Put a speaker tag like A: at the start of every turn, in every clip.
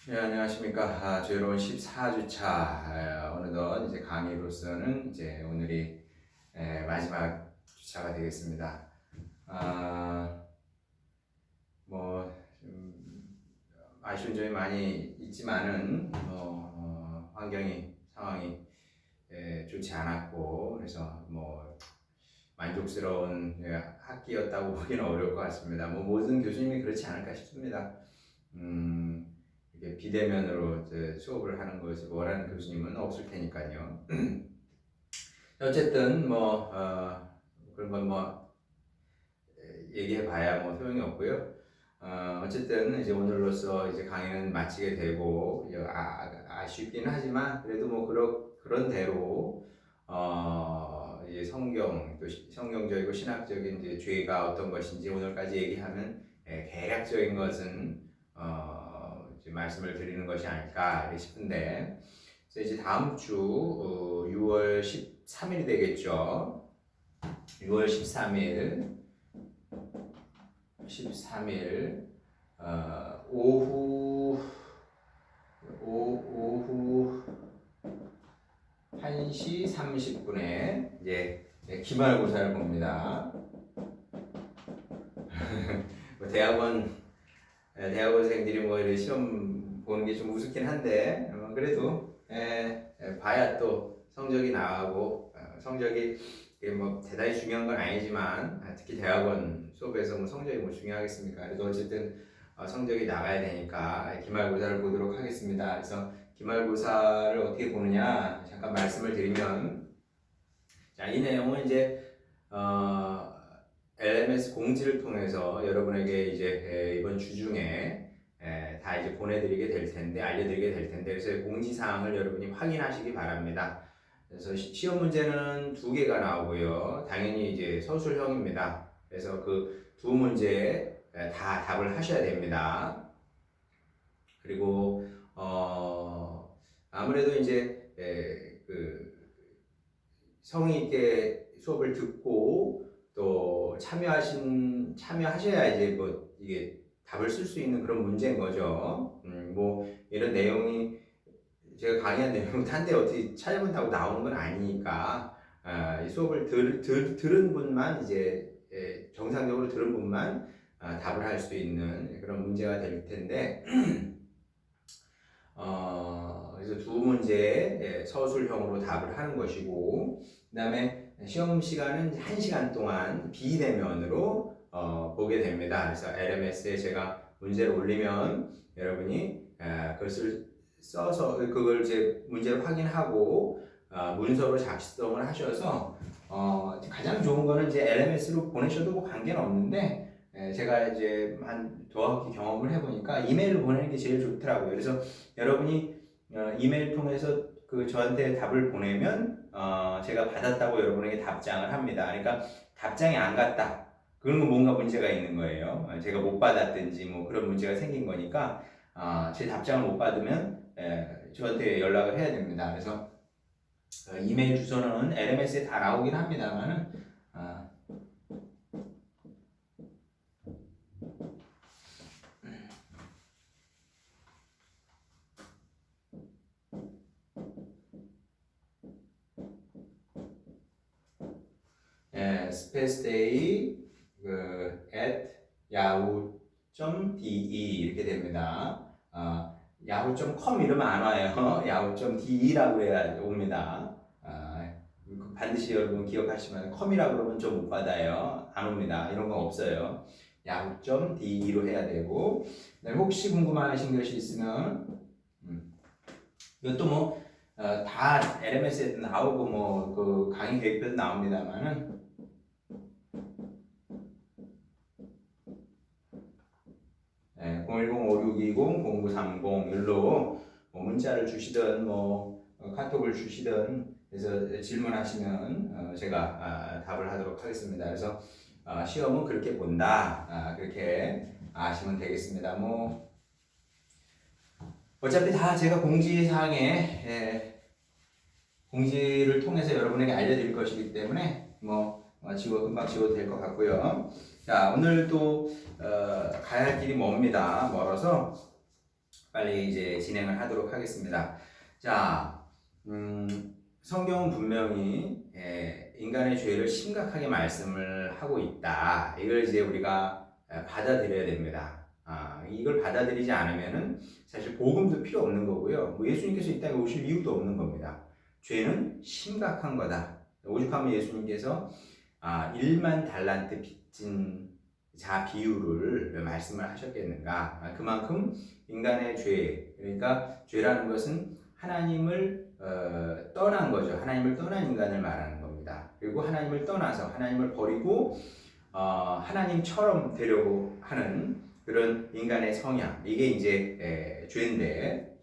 A: 네, 안녕하십니까. 저희로운 14주차, 어느덧 이제 강의로서는 이제 오늘이 마지막 주차가 되겠습니다. 아, 뭐, 좀 아쉬운 점이 많이 있지만은, 환경이, 상황이 좋지 않았고, 그래서 뭐, 만족스러운 학기였다고 보기는 어려울 것 같습니다. 뭐, 모든 교수님이 그렇지 않을까 싶습니다. 이게 비대면으로 수업을 하는 것을 원하는 교수님은 없을 테니까요. 어쨌든 그런 건 얘기해봐야 소용이 없고요. 어쨌든 이제 오늘로써 이제 강의는 마치게 되고 아쉽긴 하지만 그래도 그런 대로 이제 또 성경적이고 신학적인 이제 죄가 어떤 것인지 오늘까지 얘기하면 개략적인 것은 이제 말씀을 드리는 것이 아닐까 싶은데, 이제 다음 주 6월 13일이 되겠죠. 6월 13일 오후 1시 30분에 이제 기말고사를 봅니다. 대학원생들이 이런 시험 보는 게 좀 우습긴 한데, 그래도 봐야 또 성적이 나가고, 성적이 대단히 중요한 건 아니지만, 특히 대학원 수업에서 성적이 중요하겠습니까? 그래도 어쨌든 성적이 나가야 되니까 기말고사를 보도록 하겠습니다. 그래서 기말고사를 어떻게 보느냐 잠깐 말씀을 드리면, 자, 이 내용은 이제 LMS 공지를 통해서 여러분에게 이제 이번 주 중에 다 이제 보내드리게 될 텐데, 알려드리게 될 텐데, 그래서 공지 사항을 여러분이 확인하시기 바랍니다. 그래서 시험 문제는 2개가 나오고요. 당연히 이제 서술형입니다. 그래서 그 두 문제에 다 답을 하셔야 됩니다. 그리고 아무래도 이제 성의 있게 수업을 듣고 또 참여하셔야 이제 이게 답을 쓸 수 있는 그런 문제인 거죠. 이런 내용이 제가 강의한 내용 한데 어떻게 찾아본다고 나오는 건 아니니까, 이 수업을 들은 분만 이제 정상적으로 들은 분만 답을 할 수 있는 그런 문제가 될 텐데, 그래서 두 문제에 서술형으로 답을 하는 것이고, 그 다음에 시험 시간은 1시간 동안 비대면으로 보게 됩니다. 그래서 LMS에 제가 문제를 올리면 여러분이 그것을 써서 그걸 이제 문제를 확인하고 문서로 작성을 하셔서 가장 좋은 거는 이제 LMS로 보내셔도 관계는 없는데, 제가 이제 한 두어 학기 경험을 해보니까 이메일로 보내는 게 제일 좋더라고요. 그래서 여러분이 이메일 통해서 저한테 답을 보내면 제가 받았다고 여러분에게 답장을 합니다. 그러니까 답장이 안 갔다, 그런 건 뭔가 문제가 있는 거예요. 제가 못 받았든지 그런 문제가 생긴 거니까 제 답장을 못 받으면 저한테 연락을 해야 됩니다. 그래서 이메일 주소는 LMS에 다 나오긴 합니다만은 spaceday at yahoo.de 이렇게 됩니다. yahoo.com 이러면 안 와요. yahoo.de라고 해야 옵니다. 반드시 여러분 기억하시면 com이라고 그러면 좀 못 받아요. 안 옵니다. 이런 건 없어요. yahoo.de로 해야 되고, 혹시 궁금하신 것이 있으면 이것도 다 LMS에도 나오고 그 강의 계획표도 나옵니다만은 010-5620-0930 일로 문자를 주시든 카톡을 주시든 해서 질문하시면 제가 답을 하도록 하겠습니다. 그래서 시험은 그렇게 본다, 그렇게 아시면 되겠습니다. 어차피 다 제가 공지사항에 공지를 통해서 여러분에게 알려드릴 것이기 때문에 금방 지워도 될 것 같고요. 자, 오늘 또 가야 할 길이 멀어서 빨리 이제 진행을 하도록 하겠습니다. 자, 성경은 분명히 인간의 죄를 심각하게 말씀을 하고 있다. 이걸 이제 우리가 받아들여야 됩니다. 이걸 받아들이지 않으면은 사실 복음도 필요 없는 거고요. 뭐 예수님께서 이 땅에 오실 이유도 없는 겁니다. 죄는 심각한 거다. 오죽하면 예수님께서 1만 달란트 빚진 자 비유를 말씀을 하셨겠는가. 그만큼 인간의 죄, 그러니까 죄라는 것은 하나님을 떠난 거죠. 하나님을 떠난 인간을 말하는 겁니다. 그리고 하나님을 떠나서 하나님을 버리고 하나님처럼 되려고 하는 그런 인간의 성향, 이게 이제 죄인데,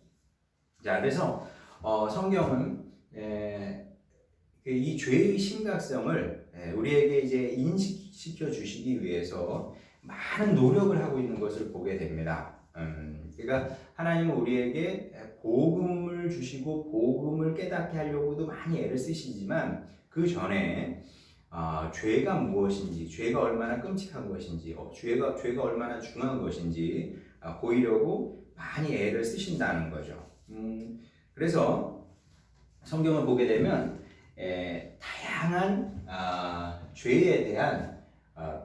A: 자, 그래서 성경은 이 죄의 심각성을 우리에게 이제 인식시켜 주시기 위해서 많은 노력을 하고 있는 것을 보게 됩니다. 그러니까 하나님은 우리에게 복음을 주시고 복음을 깨닫게 하려고도 많이 애를 쓰시지만 그 전에 죄가 무엇인지, 죄가 얼마나 끔찍한 것인지, 죄가 얼마나 중요한 것인지 보이려고 많이 애를 쓰신다는 거죠. 그래서 성경을 보게 되면 다양한 죄에 대한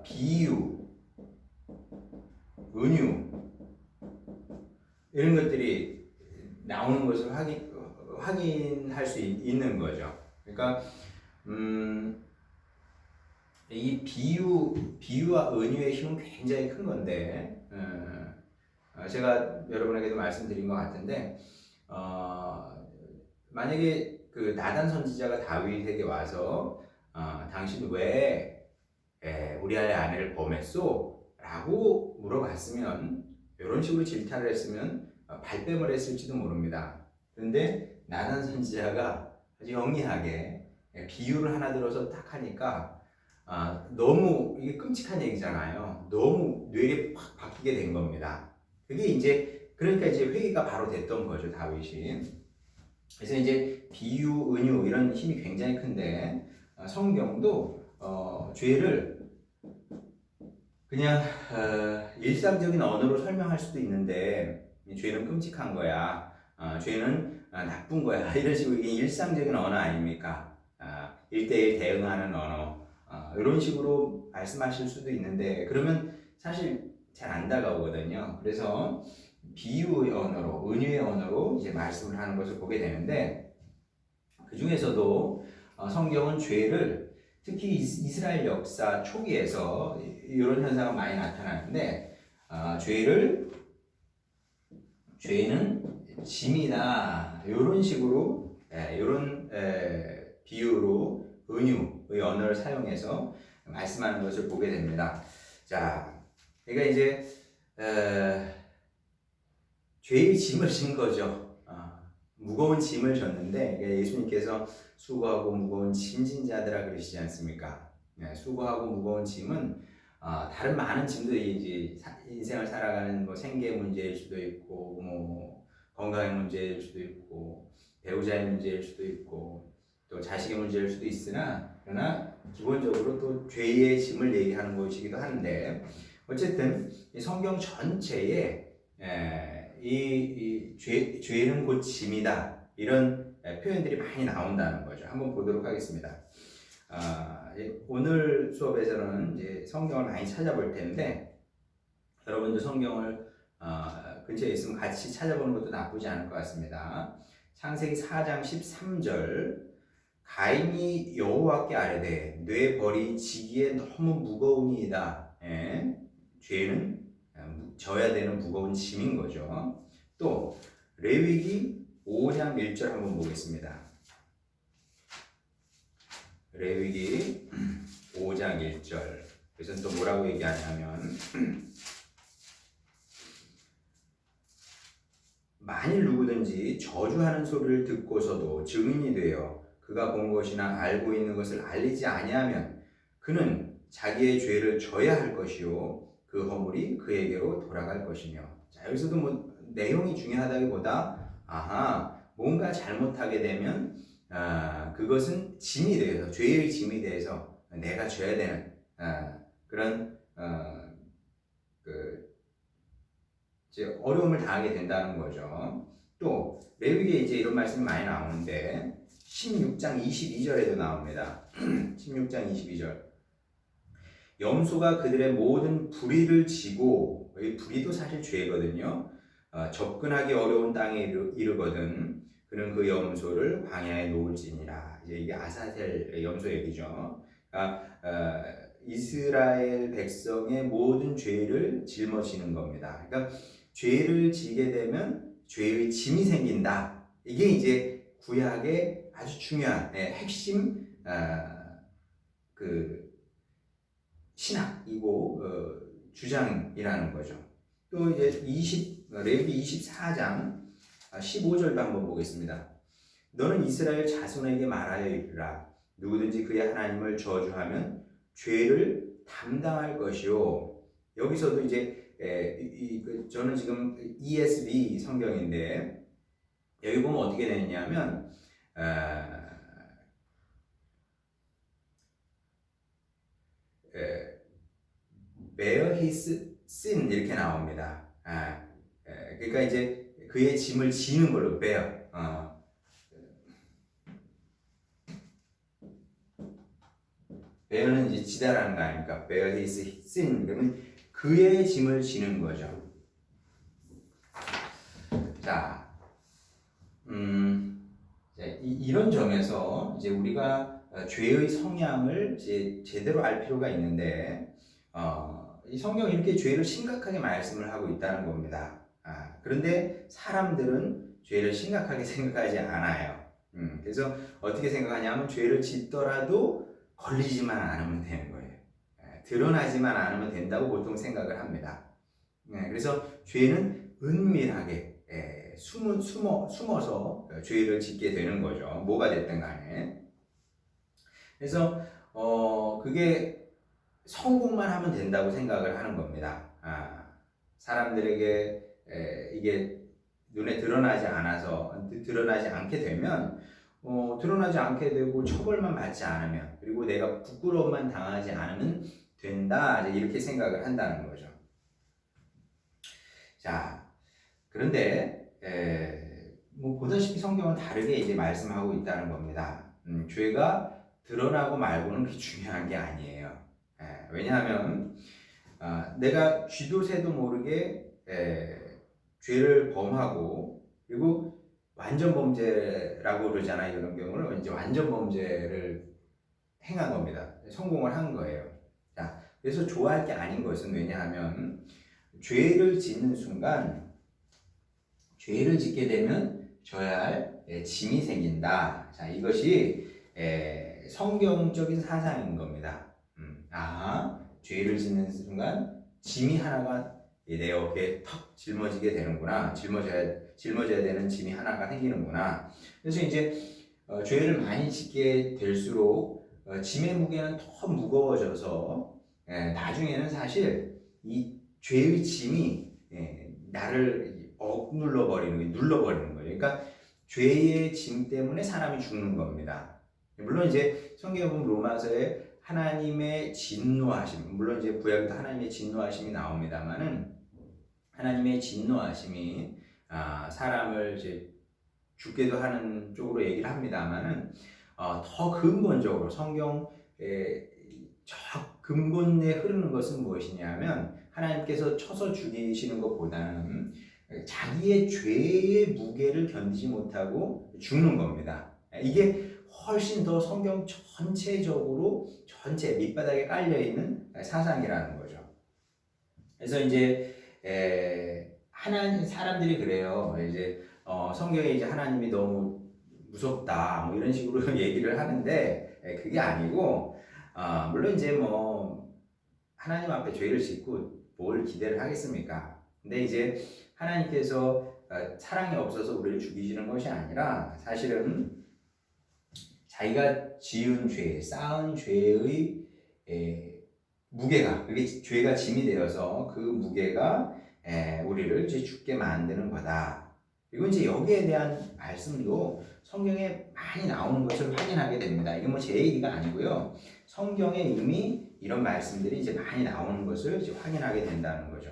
A: 비유, 은유 이런 것들이 나오는 것을 확인할 수 있는 거죠. 그러니까 이 비유와 은유의 힘은 굉장히 큰 건데, 제가 여러분에게도 말씀드린 것 같은데, 만약에 그 나단 선지자가 다윗에게 와서 당신 왜 우리 아내를 범했소? 라고 물어봤으면, 이런 식으로 질타를 했으면 발뺌을 했을지도 모릅니다. 그런데 나단 선지자가 아주 영리하게 비유를 하나 들어서 딱 하니까 너무 이게 끔찍한 얘기잖아요. 너무 뇌에 확 박히게 된 겁니다. 그게 이제 그러니까 이제 회의가 바로 됐던 거죠, 다윗이. 그래서 이제 비유, 은유 이런 힘이 굉장히 큰데 성경도 죄를 그냥 일상적인 언어로 설명할 수도 있는데 죄는 끔찍한 거야, 죄는 나쁜 거야 이런 식으로 이게 일상적인 언어 아닙니까? 1대1 대응하는 언어, 이런 식으로 말씀하실 수도 있는데 그러면 사실 잘 안 다가오거든요. 그래서 비유의 언어로, 은유의 언어로 이제 말씀을 하는 것을 보게 되는데, 그 중에서도 성경은 죄를 특히 이스라엘 역사 초기에서 이런 현상은 많이 나타나는데, 죄는 짐이다 이런 식으로 이런 비유로 은유의 언어를 사용해서 말씀하는 것을 보게 됩니다. 자, 그러니까 이제 죄의 짐을 진 거죠. 무거운 짐을 졌는데 예수님께서 수고하고 무거운 짐진 자들아 그러시지 않습니까? 수고하고 무거운 짐은 다른 많은 짐도 이제 인생을 살아가는 뭐 생계 문제일 수도 있고 뭐 건강의 문제일 수도 있고 배우자의 문제일 수도 있고 또 자식의 문제일 수도 있으나 그러나 기본적으로 또 죄의 짐을 얘기하는 것이기도 하는데 어쨌든 이 성경 전체에 죄는 곧 짐이다 이런 표현들이 많이 나온다는 거죠. 한번 보도록 하겠습니다. 오늘 수업에서는 이제 성경을 많이 찾아볼 텐데 여러분들 성경을 근처에 있으면 같이 찾아보는 것도 나쁘지 않을 것 같습니다. 창세기 4장 13절 가인이 여호와께 아뢰되 뇌 벌이 지기에 너무 무거우니이다. 죄는 져야 되는 무거운 짐인 거죠. 또 레위기 5장 1절 한번 보겠습니다. 레위기 5장 1절 그래서 또 뭐라고 얘기하냐면 만일 누구든지 저주하는 소리를 듣고서도 증인이 되어 그가 본 것이나 알고 있는 것을 알리지 아니하면 그는 자기의 죄를 져야 할 것이요 그 허물이 그에게로 돌아갈 것이며. 자, 여기서도 뭐 내용이 중요하다기보다 뭔가 잘못하게 되면 그것은 짐이 돼서 죄의 짐이 돼서 내가 져야 되는 그런 그 이제 어려움을 당하게 된다는 거죠. 또 레위기에 이제 이런 말씀이 많이 나오는데 16장 22절에도 나옵니다. 16장 22절. 염소가 그들의 모든 불의를 지고, 이 불의도 사실 죄거든요. 접근하기 어려운 땅에 이르거든 그는 그 염소를 광야에 놓을지니라. 이제 이게 아사셀 염소 얘기죠. 이스라엘 백성의 모든 죄를 짊어지는 겁니다. 그러니까 죄를 지게 되면 죄의 짐이 생긴다. 이게 이제 구약의 아주 중요한 핵심 그 신학이고 주장이라는 거죠. 또 이제 레위기 24장 15절도 한번 보겠습니다. 너는 이스라엘 자손에게 말하여 이르라. 누구든지 그의 하나님을 저주하면 죄를 담당할 것이요. 여기서도 이제 저는 지금 ESV 성경인데 여기 보면 어떻게 되느냐면 bear his sin 이렇게 나옵니다. 그러니까 이제 그의 짐을 지는 걸로 bear. bear는 이제 지다라는 거 아닙니까? bear his sin 그러면 그의 짐을 지는 거죠. 자, 이런 점에서 이제 우리가 죄의 성향을 이제 제대로 알 필요가 있는데, 이 성경이 이렇게 죄를 심각하게 말씀을 하고 있다는 겁니다. 그런데 사람들은 죄를 심각하게 생각하지 않아요. 그래서 어떻게 생각하냐면 죄를 짓더라도 걸리지만 않으면 되는 거예요. 드러나지만 않으면 된다고 보통 생각을 합니다. 그래서 죄는 은밀하게 숨어서 죄를 짓게 되는 거죠. 뭐가 됐든 간에. 그래서 그게 성공만 하면 된다고 생각을 하는 겁니다. 사람들에게 이게 눈에 드러나지 않게 되면 드러나지 않게 되고 처벌만 받지 않으면 그리고 내가 부끄러움만 당하지 않으면 된다 이렇게 생각을 한다는 거죠. 자, 그런데 뭐 보다시피 성경은 다르게 이제 말씀하고 있다는 겁니다. 죄가 드러나고 말고는 그게 중요한 게 아니에요. 왜냐하면 내가 쥐도 새도 모르게 죄를 범하고 그리고 완전 범죄라고 그러잖아요. 이런 경우는 이제 완전 범죄를 행한 겁니다. 성공을 한 거예요. 자, 그래서 좋아할 게 아닌 것은 왜냐하면 죄를 짓는 순간 죄를 짓게 되면 져야 할 짐이 생긴다. 자, 이것이 성경적인 사상인 겁니다. 죄를 짓는 순간 짐이 하나가 내 어깨에 턱 짊어지게 되는구나. 짊어져야 되는 짐이 하나가 생기는구나. 그래서 이제 죄를 많이 짓게 될수록 짐의 무게는 더 무거워져서 나중에는 사실 이 죄의 짐이 나를 눌러버리는 거예요. 그러니까 죄의 짐 때문에 사람이 죽는 겁니다. 물론 이제 성경에 보면 로마서에 하나님의 진노하심, 물론 이제 구약에도 하나님의 진노하심이 나옵니다만은 하나님의 진노하심이 사람을 이제 죽게도 하는 쪽으로 얘기를 합니다만은 더 근본적으로 성경의 저 근본에 흐르는 것은 무엇이냐면 하나님께서 쳐서 죽이시는 것보다는 자기의 죄의 무게를 견디지 못하고 죽는 겁니다. 이게 훨씬 더 성경 전체적으로 전체 밑바닥에 깔려 있는 사상이라는 거죠. 그래서 이제 하나님 사람들이 그래요. 이제 성경에 이제 하나님이 너무 무섭다 뭐 이런 식으로 얘기를 하는데 그게 아니고 물론 이제 뭐 하나님 앞에 죄를 짓고 뭘 기대를 하겠습니까? 근데 이제 하나님께서 사랑이 없어서 우리를 죽이시는 것이 아니라 사실은 자기가 지은 죄, 쌓은 죄의 무게가, 그게 죄가 짐이 되어서 그 무게가 우리를 이제 죽게 만드는 거다. 그리고 이제 여기에 대한 말씀도 성경에 많이 나오는 것을 확인하게 됩니다. 이게 뭐 제 얘기가 아니고요. 성경에 이미 이런 말씀들이 이제 많이 나오는 것을 이제 확인하게 된다는 거죠.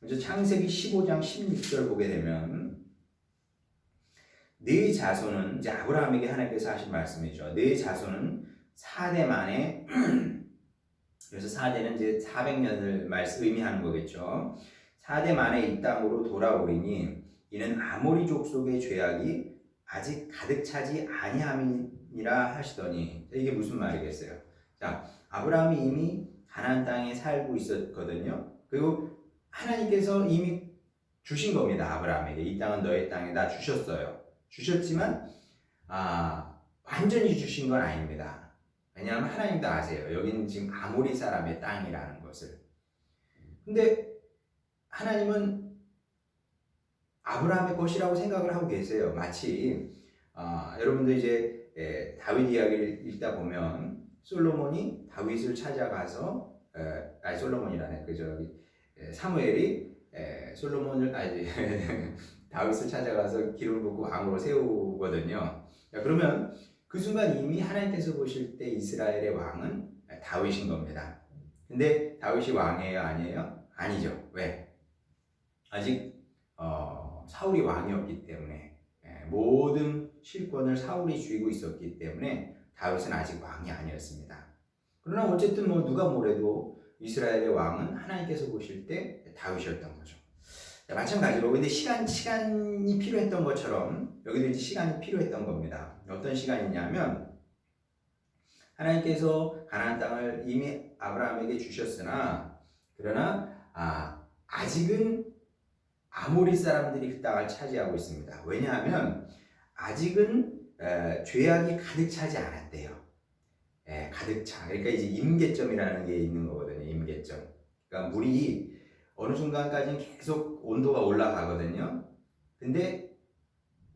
A: 먼저 창세기 15장 16절 보게 되면 네 자손은 이제 아브라함에게 하나님께서 하신 말씀이죠. 네 자손은 4대 만에 그래서 4대는 이제 400년을 의미하는 거겠죠. 4대 만에 이 땅으로 돌아오리니 이는 아모리 족속의 죄악이 아직 가득 차지 아니함이니라 하시더니 이게 무슨 말이겠어요? 자, 아브라함이 이미 가나안 땅에 살고 있었거든요. 그리고 하나님께서 이미 주신 겁니다. 아브라함에게 이 땅은 너의 땅이다 주셨어요. 주셨지만 완전히 주신 건 아닙니다. 왜냐하면 하나님도 아세요. 여기는 지금 아모리 사람의 땅이라는 것을. 근데 하나님은 아브라함의 것이라고 생각을 하고 계세요. 마치 여러분들 이제 다윗 이야기를 읽다 보면 솔로몬이 다윗을 찾아가서 솔로몬이라네 그 저기 사무엘이 솔로몬을 다윗을 찾아가서 기름을 붓고 왕으로 세우거든요. 그러면 그 순간 이미 하나님께서 보실 때 이스라엘의 왕은 다윗인 겁니다. 근데 다윗이 왕이에요, 아니에요? 아니죠. 왜? 아직 사울이 왕이었기 때문에 모든 실권을 사울이 쥐고 있었기 때문에 다윗은 아직 왕이 아니었습니다. 그러나 어쨌든 뭐 누가 뭐래도 이스라엘의 왕은 하나님께서 보실 때 다윗이었던 거죠. 마찬가지로 근데 시간이 필요했던 것처럼 여기도 이제 시간이 필요했던 겁니다. 어떤 시간이냐면 하나님께서 가나안 땅을 이미 아브라함에게 주셨으나 그러나 아직은 아모리 사람들이 그 땅을 차지하고 있습니다. 왜냐하면 아직은 죄악이 가득 차지 않았대요. 가득 차. 그러니까 이제 임계점이라는 게 있는 거거든요. 임계점. 그러니까 물이 어느 순간까지는 계속 온도가 올라가거든요. 근데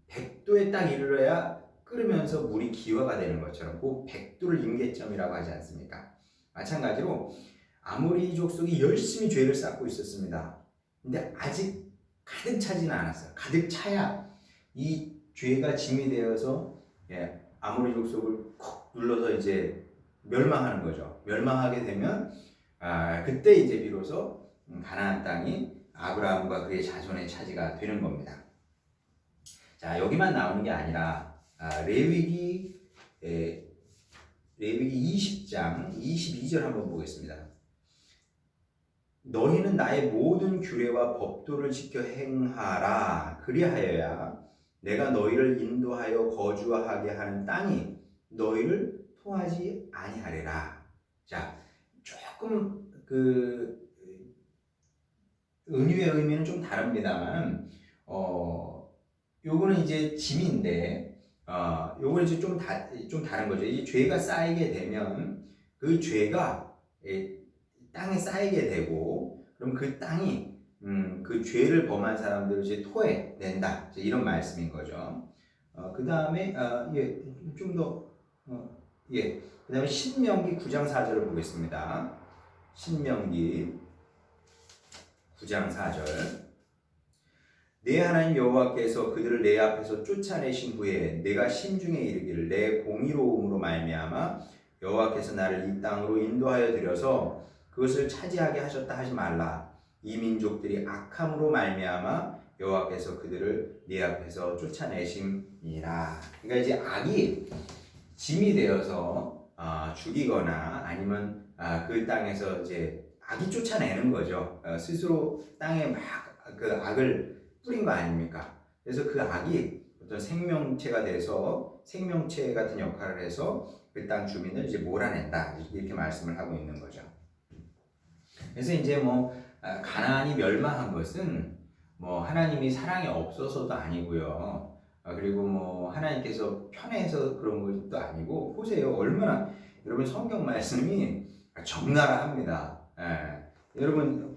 A: 100도에 딱 이르러야 끓으면서 물이 기화가 되는 것처럼 그 100도를 임계점이라고 하지 않습니까? 마찬가지로 아모리 족속이 열심히 죄를 쌓고 있었습니다. 근데 아직 가득 차지는 않았어요. 가득 차야 이 죄가 짐이 되어서 아모리 족속을 콕 눌러서 이제 멸망하는 거죠. 멸망하게 되면 그때 이제 비로소 가나안 땅이 아브라함과 그의 자손의 차지가 되는 겁니다. 자, 여기만 나오는 게 아니라 레위기 20장 22절 한번 보겠습니다. 너희는 나의 모든 규례와 법도를 지켜 행하라. 그리하여야 내가 너희를 인도하여 거주하게 하는 땅이 너희를 통하지 아니하리라. 자, 조금 그 은유의 의미는 좀 다릅니다만, 요거는 이제 짐인데, 요거는 이제 좀 다른 거죠. 이 죄가 쌓이게 되면 그 죄가 땅에 쌓이게 되고, 그럼 그 땅이 그 죄를 범한 사람들을 이제 토해낸다. 이제 이런 말씀인 거죠. 그 다음에 좀 더 그 다음에 신명기 9장 4절을 보겠습니다. 신명기 9장 4절. 내 하나님 여호와께서 그들을 내 앞에서 쫓아내신 후에 내가 심중에 이르기를 내 공의로움으로 말미암아 여호와께서 나를 이 땅으로 인도하여 들여서 그것을 차지하게 하셨다 하지 말라. 이 민족들이 악함으로 말미암아 여호와께서 그들을 네 앞에서 쫓아내심이라. 그러니까 이제 악이 짐이 되어서 죽이거나 아니면 그 땅에서 이제 악이 쫓아내는 거죠. 스스로 땅에 막 그 악을 뿌린 거 아닙니까? 그래서 그 악이 어떤 생명체가 돼서 생명체 같은 역할을 해서 그 땅 주민을 이제 몰아낸다. 이렇게 말씀을 하고 있는 거죠. 그래서 이제 가나안이 멸망한 것은 하나님이 사랑이 없어서도 아니고요. 그리고 하나님께서 편해서 그런 것도 아니고, 보세요. 얼마나 여러분 성경 말씀이 적나라합니다. 여러분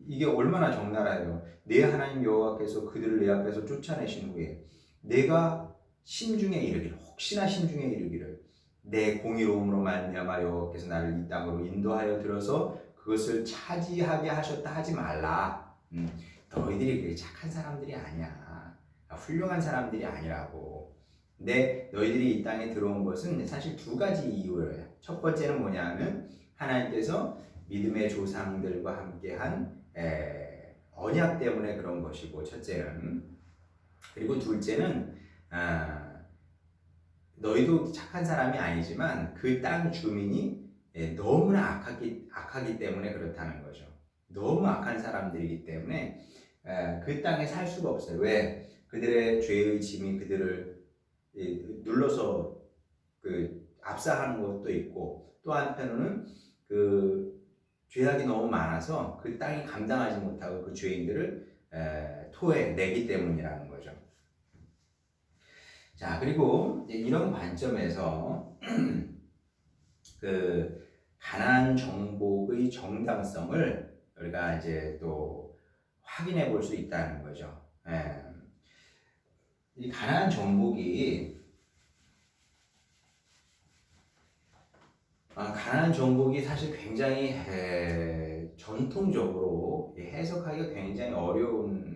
A: 이게 얼마나 적나라해요. 내 하나님 여호와께서 그들을 내 앞에서 쫓아내신 후에 내가 심중에 이르기를, 혹시나 심중에 이르기를 내 공의로움으로 말미암아 여호와께서 나를 이 땅으로 인도하여 들어서 그것을 차지하게 하셨다 하지 말라. 너희들이 그게 착한 사람들이 아니야. 훌륭한 사람들이 아니라고. 근데 너희들이 이 땅에 들어온 것은 사실 두 가지 이유예요. 첫 번째는 뭐냐면 하나님께서 믿음의 조상들과 함께한 언약 때문에 그런 것이고 첫째는. 그리고 둘째는 너희도 착한 사람이 아니지만 그 땅 주민이 너무나 악하기 때문에 그렇다는 거죠. 너무 악한 사람들이기 때문에 그 땅에 살 수가 없어요. 왜? 그들의 죄의 짐이 그들을 눌러서 압사하는 것도 있고, 또 한편으로는 그 죄악이 너무 많아서 그 땅이 감당하지 못하고 그 죄인들을 토해내기 때문이라는 거죠. 자, 그리고 이런 관점에서 그 가나안 정복의 정당성을 우리가 이제 또 확인해 볼 수 있다는 거죠. 이 가나안 정복이 사실 굉장히 전통적으로 해석하기가 굉장히 어려운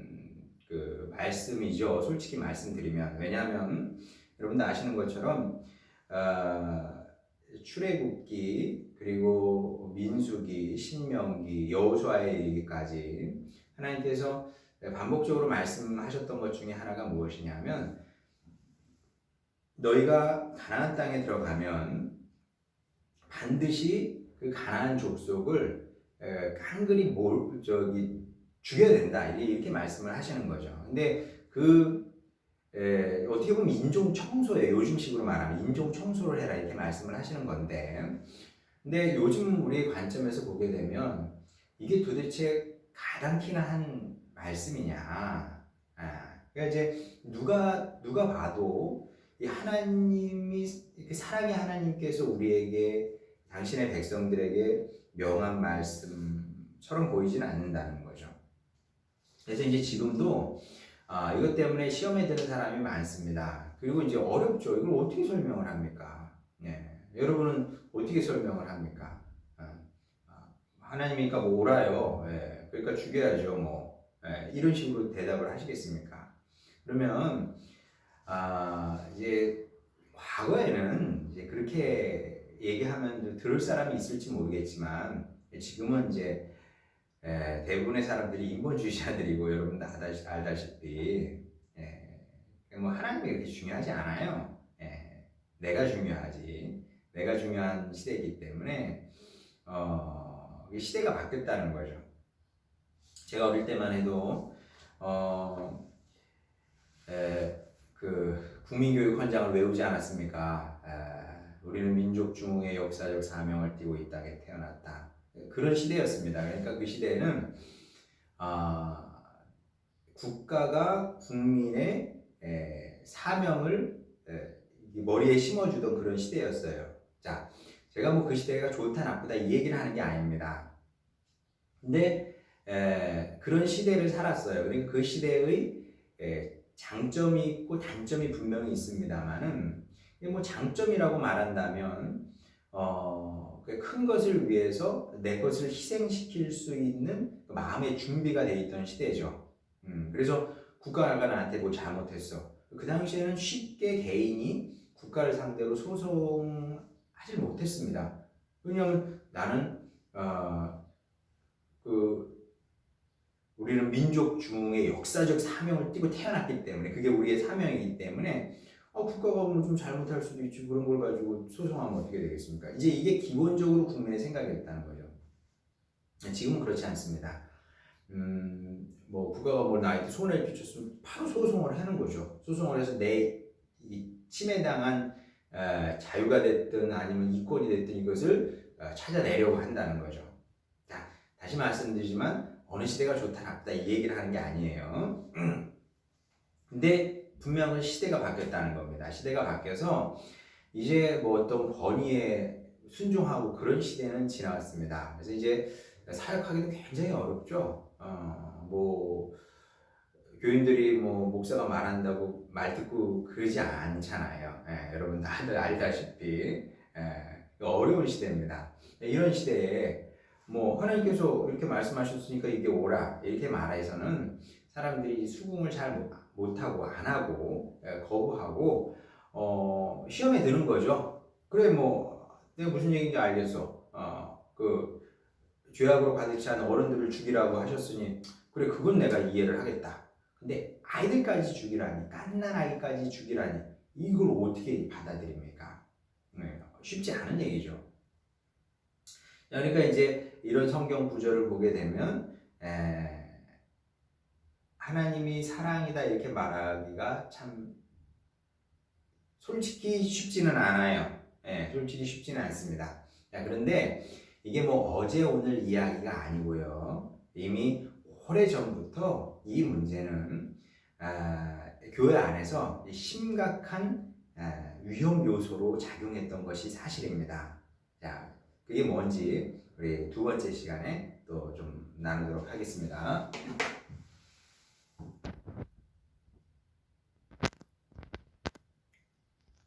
A: 그 말씀이죠. 솔직히 말씀드리면. 왜냐하면 여러분도 아시는 것처럼 출애굽기, 그리고 민수기, 신명기, 여호수아에 이르기까지 하나님께서 반복적으로 말씀하셨던 것 중에 하나가 무엇이냐면, 너희가 가나안 땅에 들어가면 반드시 그 가나안 족속을 깡그리 죽여야 된다, 이렇게 말씀을 하시는 거죠. 근데 어떻게 보면 인종 청소예요. 요즘식으로 말하면 인종 청소를 해라, 이렇게 말씀을 하시는 건데, 근데 요즘 우리의 관점에서 보게 되면 이게 도대체 가당키나 한 말씀이냐? 그러니까 이제 누가 봐도 이 하나님이, 사랑의 하나님께서 우리에게, 당신의 백성들에게 명한 말씀처럼 보이지는 않는다는 거죠. 그래서 이제 지금도 이것 때문에 시험에 드는 사람이 많습니다. 그리고 이제 어렵죠. 이걸 어떻게 설명을 합니까? 여러분은 어떻게 설명을 합니까? 하나님이니까 뭐 오라요. 그러니까 죽여야죠. 뭐 이런 식으로 대답을 하시겠습니까? 그러면 이제 과거에는 이제 그렇게 얘기하면 들을 사람이 있을지 모르겠지만, 지금은 이제 대부분의 사람들이 인본주의자들이고, 여러분 다 알다시피 뭐 하나님이 그렇게 중요하지 않아요. 내가 중요하지. 내가 중요한 시대이기 때문에 시대가 바뀌었다는 거죠. 제가 어릴 때만 해도 그 국민교육 헌장을 외우지 않았습니까? 우리는 민족 중흥의 역사적 사명을 띠고 이 땅에 태어났다. 그런 시대였습니다. 그러니까 그 시대에는 국가가 국민의 사명을 머리에 심어주던 그런 시대였어요. 자, 제가 뭐 그 시대가 좋다 나쁘다 이 얘기를 하는 게 아닙니다. 근데 그런 시대를 살았어요. 그러니까 그 시대의 장점이 있고 단점이 분명히 있습니다만은, 뭐 장점이라고 말한다면 큰 것을 위해서 내 것을 희생시킬 수 있는 마음의 준비가 돼 있던 시대죠. 그래서 국가가 나한테 뭐 잘못했어. 그 당시에는 쉽게 개인이 국가를 상대로 소송하지 못했습니다. 왜냐하면 나는 우리는 민족 중흥의 역사적 사명을 띠고 태어났기 때문에, 그게 우리의 사명이기 때문에 국가가 뭐 좀 잘못할 수도 있지, 그런 걸 가지고 소송하면 어떻게 되겠습니까? 이제 이게 기본적으로 국민의 생각이었다는 거죠. 지금은 그렇지 않습니다. 뭐 국가가 뭐 나한테 손해를 끼쳤으면 바로 소송을 하는 거죠. 소송을 해서 내 침해당한 자유가 됐든 아니면 이권이 됐든 이것을 찾아내려고 한다는 거죠. 자, 다시 말씀드리지만 어느 시대가 좋다 나쁘다 이 얘기를 하는 게 아니에요. 근데 분명히 시대가 바뀌었다는 겁니다. 시대가 바뀌어서 이제 뭐 어떤 권위에 순종하고 그런 시대는 지나갔습니다. 그래서 이제 사역하기도 굉장히 어렵죠. 뭐 교인들이 뭐 목사가 말한다고 말 듣고 그러지 않잖아요. 여러분 다들 알다시피 어려운 시대입니다. 이런 시대에 뭐 하나님께서 이렇게 말씀하셨으니까 이게 오라 이렇게 말해서는 사람들이 수긍을 잘 못하고 안 하고 거부하고 시험에 드는 거죠. 그래 뭐 내가 무슨 얘기인지 알겠어. 그 죄악으로 가득 찬 어른들을 죽이라고 하셨으니 그래, 그건 내가 이해를 하겠다. 근데 아이들까지 죽이라니, 갓난 아이까지 죽이라니, 이걸 어떻게 받아들입니까? 네, 쉽지 않은 얘기죠. 그러니까 이제 이런 성경 구절을 보게 되면 하나님이 사랑이다 이렇게 말하기가 참 솔직히 쉽지는 않아요. 솔직히 쉽지는 않습니다. 자, 그런데 이게 뭐 어제 오늘 이야기가 아니고요. 이미 오래전부터 이 문제는 교회 안에서 심각한 위험 요소로 작용했던 것이 사실입니다. 자, 그게 뭔지 우리 두 번째 시간에 또 좀 나누도록 하겠습니다.